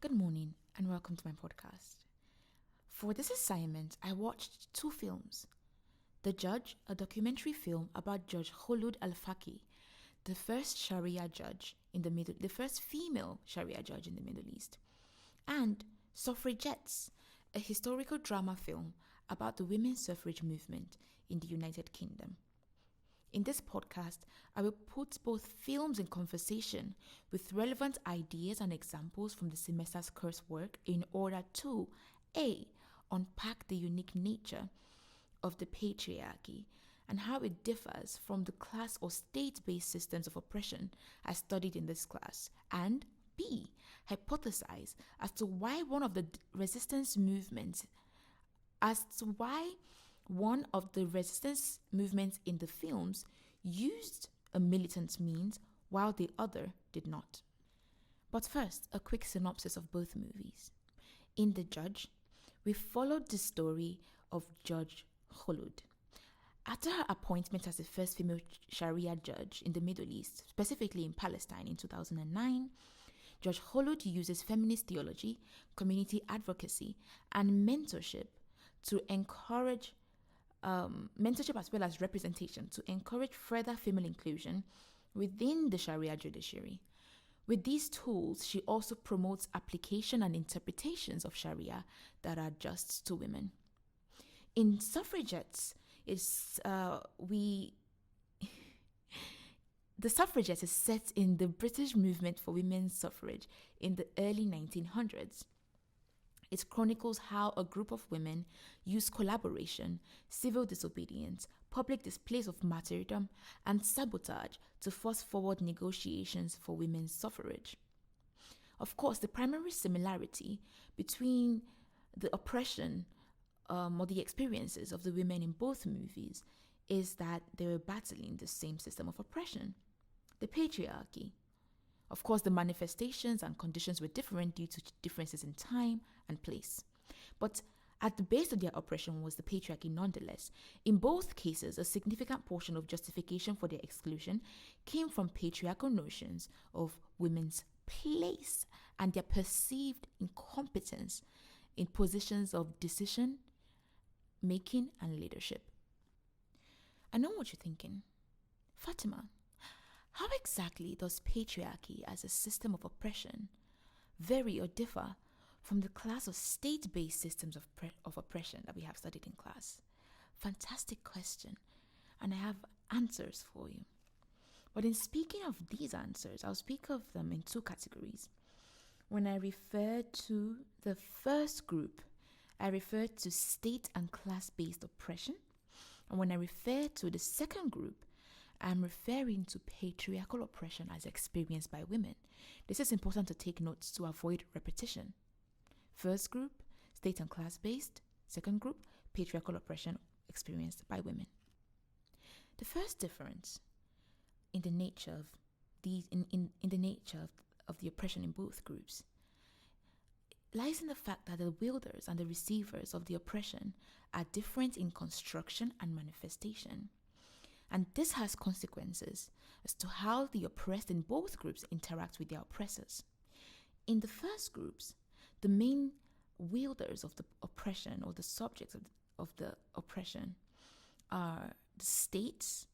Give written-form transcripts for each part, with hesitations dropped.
Good morning and welcome to my podcast. For this assignment, I watched two films. The Judge, a documentary film about Judge Khulud Al-Faqi, the first the first female Sharia judge in the Middle East, and Suffragettes, a historical drama film about the women's suffrage movement in the United Kingdom. In this podcast, I will put both films in conversation with relevant ideas and examples from the semester's coursework in order to A. Unpack the unique nature of the patriarchy and how it differs from the class or state-based systems of oppression as studied in this class, and B. Hypothesize as to why one of the resistance movements in the films used a militant means while the other did not. But first, a quick synopsis of both movies. In The Judge, we followed the story of Judge Khulud. After her appointment as the first female Sharia judge in the Middle East, specifically in Palestine in 2009, Judge Khulud uses feminist theology, community advocacy, and mentorship to encourage mentorship as well as representation to encourage further female inclusion within the Sharia judiciary. With these tools, she also promotes application and interpretations of Sharia that are just to women. In Suffragettes, The Suffragette is set in the British movement for women's suffrage in the early 1900s. It chronicles how a group of women used collaboration, civil disobedience, public displays of martyrdom, and sabotage to force forward negotiations for women's suffrage. Of course, the primary similarity between the oppression or the experiences of the women in both movies is that they were battling the same system of oppression, the patriarchy. Of course, the manifestations and conditions were different due to differences in time and place. But at the base of their oppression was the patriarchy nonetheless. In both cases, a significant portion of justification for their exclusion came from patriarchal notions of women's place and their perceived incompetence in positions of decision making and leadership. I know what you're thinking. Fatima, how exactly does patriarchy as a system of oppression vary or differ from the class of state-based systems of oppression that we have studied in class? Fantastic question, and I have answers for you. But in speaking of these answers, I'll speak of them in two categories. When I refer to the first group, I refer to state and class-based oppression. And when I refer to the second group, I'm referring to patriarchal oppression as experienced by women. This is important to take notes to avoid repetition. First group, state and class-based. Second group, patriarchal oppression experienced by women. The first difference in the nature of the oppression in both groups lies in the fact that the wielders and the receivers of the oppression are different in construction and manifestation. And this has consequences as to how the oppressed in both groups interact with their oppressors. In the first groups, the main wielders of the oppression or the subjects of the oppression are the states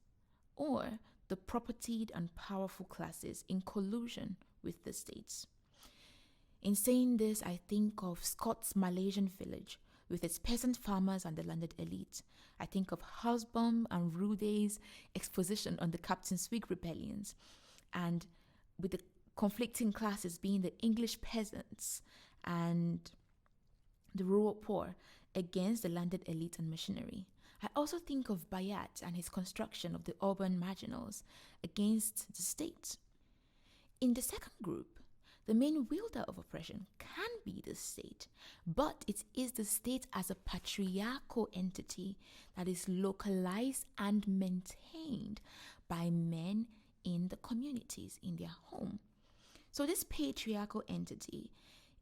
or the propertied and powerful classes in collusion with the states. In saying this, I think of Scott's Malaysian village with its peasant farmers and the landed elite. I think of Husband and Rude's exposition on the Captain Swig rebellions, and with the conflicting classes being the English peasants and the rural poor against the landed elite and machinery. I also think of Bayat and his construction of the urban marginals against the state. In the second group, the main wielder of oppression can be the state, but it is the state as a patriarchal entity that is localized and maintained by men in the communities, in their home. So this patriarchal entity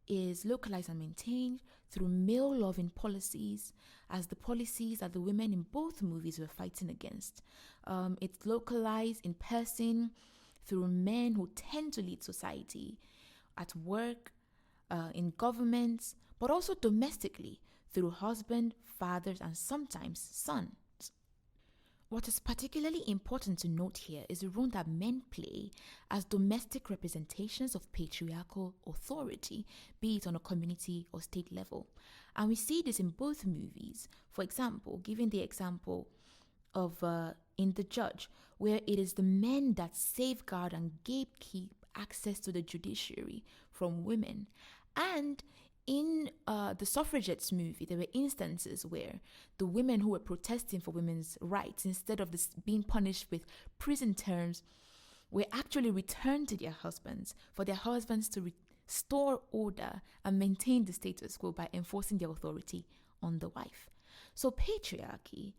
is localized and maintained through male-loving policies, as the policies that the women in both movies were fighting against. It's localized in person through men who tend to lead society at work, in governments, but also domestically through husband, fathers, and sometimes sons. What is particularly important to note here is the role that men play as domestic representations of patriarchal authority, be it on a community or state level. And we see this in both movies. For example, giving the example of in The Judge, where it is the men that safeguard and gatekeep access to the judiciary from women. And in the Suffragettes movie, there were instances where the women who were protesting for women's rights, instead of this being punished with prison terms, were actually returned to their husbands for their husbands to restore order and maintain the status quo by enforcing their authority on the wife. So patriarchy,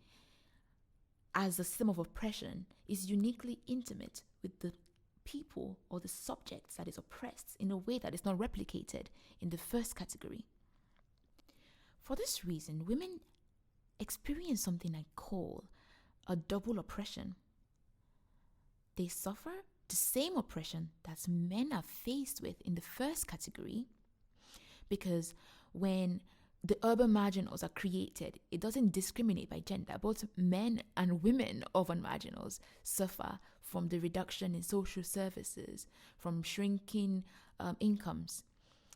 as a system of oppression, is uniquely intimate with the people or the subjects that is oppressed in a way that is not replicated in the first category. For this reason, women experience something I call a double oppression. They suffer the same oppression that men are faced with in the first category, because when the urban marginals are created, it doesn't discriminate by gender. Both men and women urban marginals suffer from the reduction in social services, from shrinking incomes.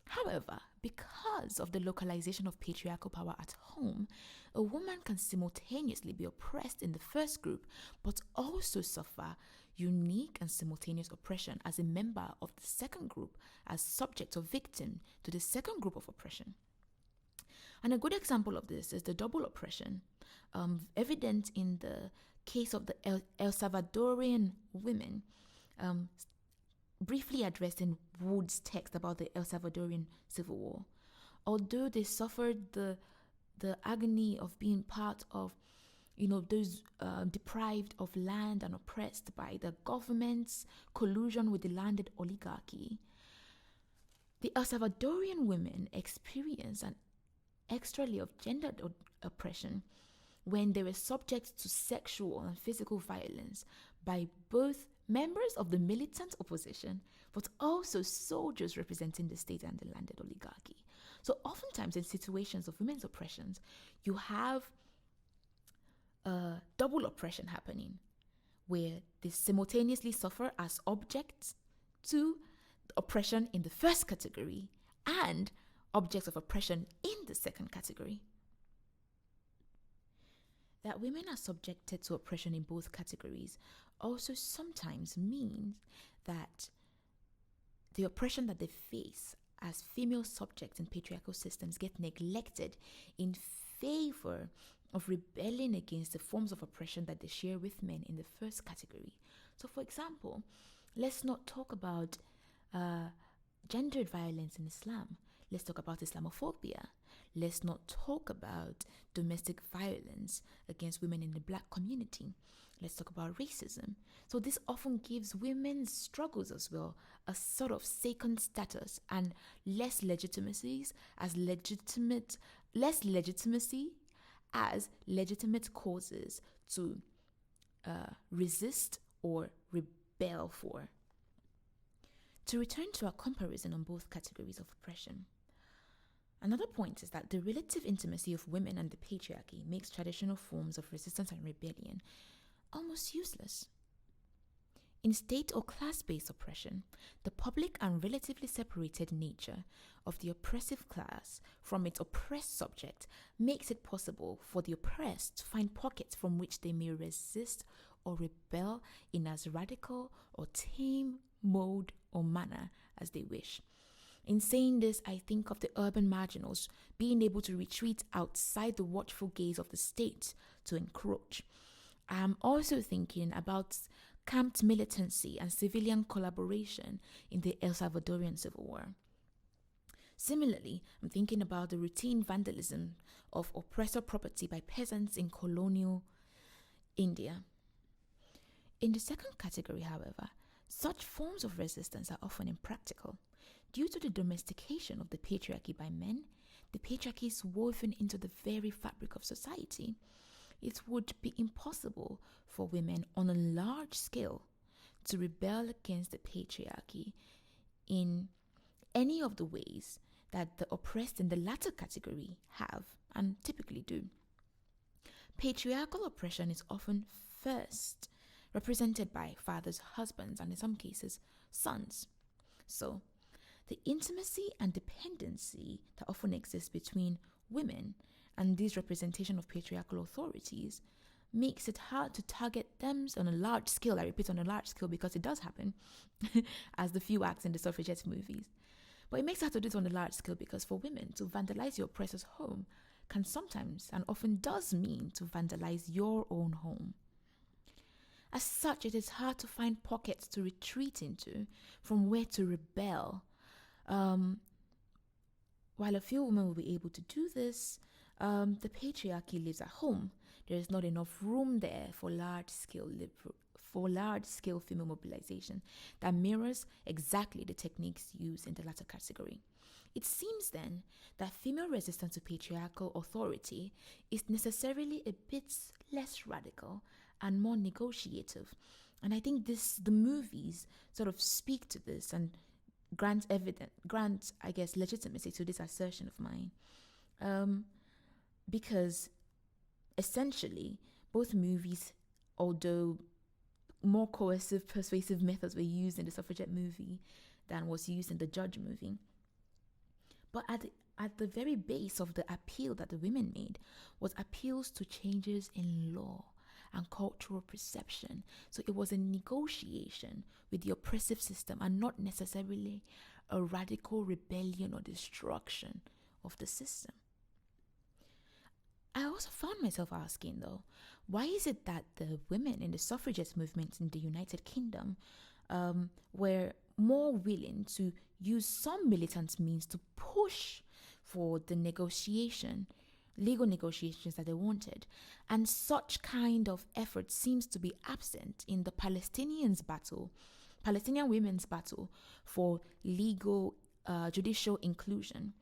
However, because of the localization of patriarchal power at home, a woman can simultaneously be oppressed in the first group, but also suffer unique and simultaneous oppression as a member of the second group, as subject or victim to the second group of oppression. And a good example of this is the double oppression, evident in the case of the El Salvadorian women, briefly addressed in Wood's text about the El Salvadorian Civil War. Although they suffered the agony of being part of, those deprived of land and oppressed by the government's collusion with the landed oligarchy, the El Salvadorian women experienced an extra layer of gendered oppression when they were subject to sexual and physical violence by both members of the militant opposition, but also soldiers representing the state and the landed oligarchy. So oftentimes in situations of women's oppressions, you have double oppression happening, where they simultaneously suffer as objects to oppression in the first category and objects of oppression in the second category. That women are subjected to oppression in both categories also sometimes means that the oppression that they face as female subjects in patriarchal systems get neglected in favor of rebelling against the forms of oppression that they share with men in the first category. So, for example, let's not talk about gendered violence in Islam. Let's talk about Islamophobia. Let's not talk about domestic violence against women in the Black community. Let's talk about racism. So this often gives women's struggles as well a sort of second status and less legitimacy as legitimate causes to resist or rebel for. To return to our comparison on both categories of oppression, another point is that the relative intimacy of women and the patriarchy makes traditional forms of resistance and rebellion almost useless. In state or class-based oppression, the public and relatively separated nature of the oppressive class from its oppressed subject makes it possible for the oppressed to find pockets from which they may resist or rebel in as radical or tame mode or manner as they wish. In saying this, I think of the urban marginals being able to retreat outside the watchful gaze of the state to encroach. I am also thinking about camped militancy and civilian collaboration in the El Salvadorian Civil War. Similarly, I'm thinking about the routine vandalism of oppressor property by peasants in colonial India. In the second category, however, such forms of resistance are often impractical. Due to the domestication of the patriarchy by men, the patriarchy is woven into the very fabric of society. It would be impossible for women on a large scale to rebel against the patriarchy in any of the ways that the oppressed in the latter category have and typically do. Patriarchal oppression is often first represented by fathers, husbands, and in some cases, sons. So, the intimacy and dependency that often exists between women and this representation of patriarchal authorities makes it hard to target them on a large scale. I repeat, on a large scale, because it does happen, as the few acts in the Suffragette movies. But it makes it hard to do it on a large scale because for women to vandalize your oppressor's home can sometimes and often does mean to vandalize your own home. As such, it is hard to find pockets to retreat into from where to rebel. While a few women will be able to do this, the patriarchy lives at home. There is not enough room there for large-scale female mobilization that mirrors exactly the techniques used in the latter category. It seems then that female resistance to patriarchal authority is necessarily a bit less radical and more negotiative. And I think the movies sort of speak to this and grant legitimacy to this assertion of mine. Because essentially, both movies, although more coercive, persuasive methods were used in the Suffragette movie than was used in the Judge movie. But at the very base of the appeal that the women made was appeals to changes in law and cultural perception. So it was a negotiation with the oppressive system and not necessarily a radical rebellion or destruction of the system. I also found myself asking, though, why is it that the women in the suffragette movement in the United Kingdom were more willing to use some militant means to push for the legal negotiations that they wanted, and such kind of effort seems to be absent in the Palestinian women's battle for legal judicial inclusion?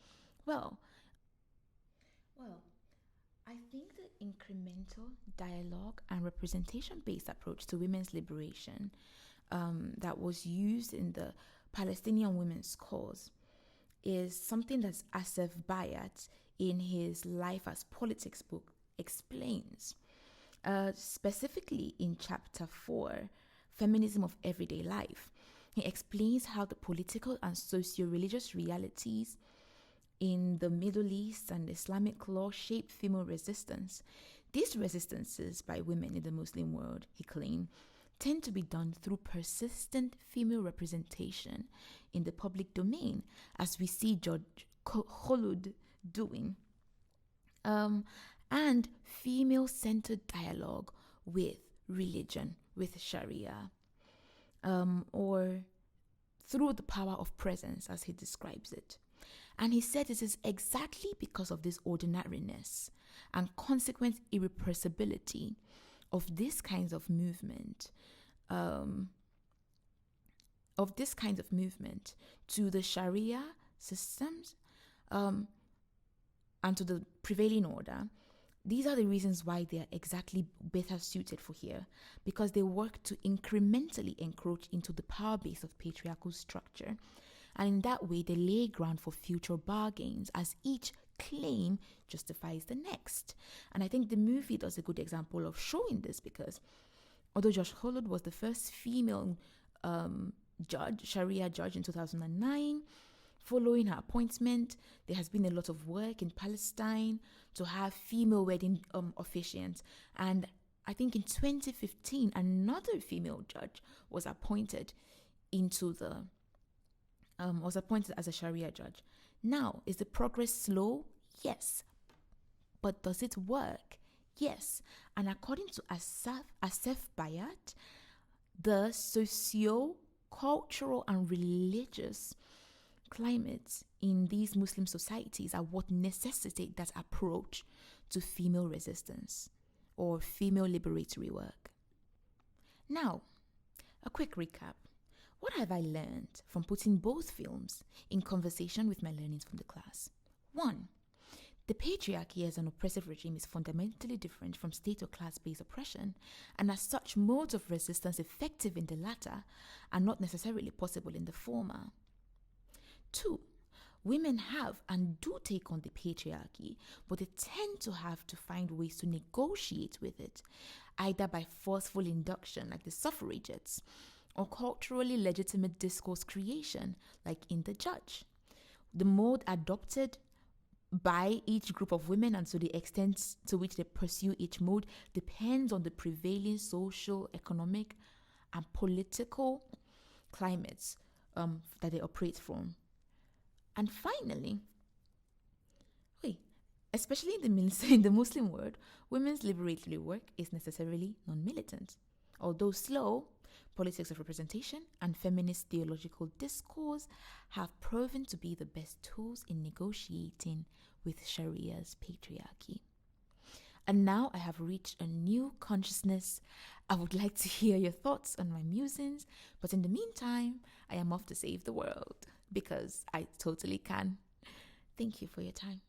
Well, I think the incremental dialogue and representation-based approach to women's liberation that was used in the Palestinian women's cause is something that Asef Bayat, in his Life as Politics book, explains. Specifically in chapter 4, Feminism of Everyday Life, he explains how the political and socio-religious realities in the Middle East and Islamic law shape female resistance. These resistances by women in the Muslim world, he claimed, tend to be done through persistent female representation in the public domain, as we see Judge Kholud doing, and female-centered dialogue with religion, with Sharia, or through the power of presence, as he describes it. And he said it is exactly because of this ordinariness and consequent irrepressibility of this kind of movement, to the Sharia systems, and to the prevailing order. These are the reasons why they are exactly better suited for here, because they work to incrementally encroach into the power base of patriarchal structure. And in that way, they lay ground for future bargains, as each claim justifies the next. And I think the movie does a good example of showing this, because although Josh Kholud was the first female Sharia judge in 2009, following her appointment, there has been a lot of work in Palestine to have female wedding officiants. And I think in 2015, another female judge was appointed as a Sharia judge. Now, is the progress slow? Yes. But does it work? Yes. And according to Asef Bayat, the socio-cultural and religious climates in these Muslim societies are what necessitate that approach to female resistance or female liberatory work. Now, a quick recap. What have I learned from putting both films in conversation with my learnings from the class? 1. The patriarchy as an oppressive regime is fundamentally different from state or class-based oppression, and as such, modes of resistance effective in the latter are not necessarily possible in the former. 2. women have and do take on the patriarchy, but they tend to have to find ways to negotiate with it, either by forceful induction, like the suffragettes, or culturally legitimate discourse creation, like in The Judge. The mode adopted by each group of women, and so the extent to which they pursue each mode, depends on the prevailing social, economic, and political climates that they operate from. And finally, especially in the Muslim world, women's liberatory work is necessarily non-militant. Although slow, politics of representation and feminist theological discourse have proven to be the best tools in negotiating with Sharia's patriarchy. And now I have reached a new consciousness. I would like to hear your thoughts on my musings, but in the meantime, I am off to save the world because I totally can. Thank you for your time.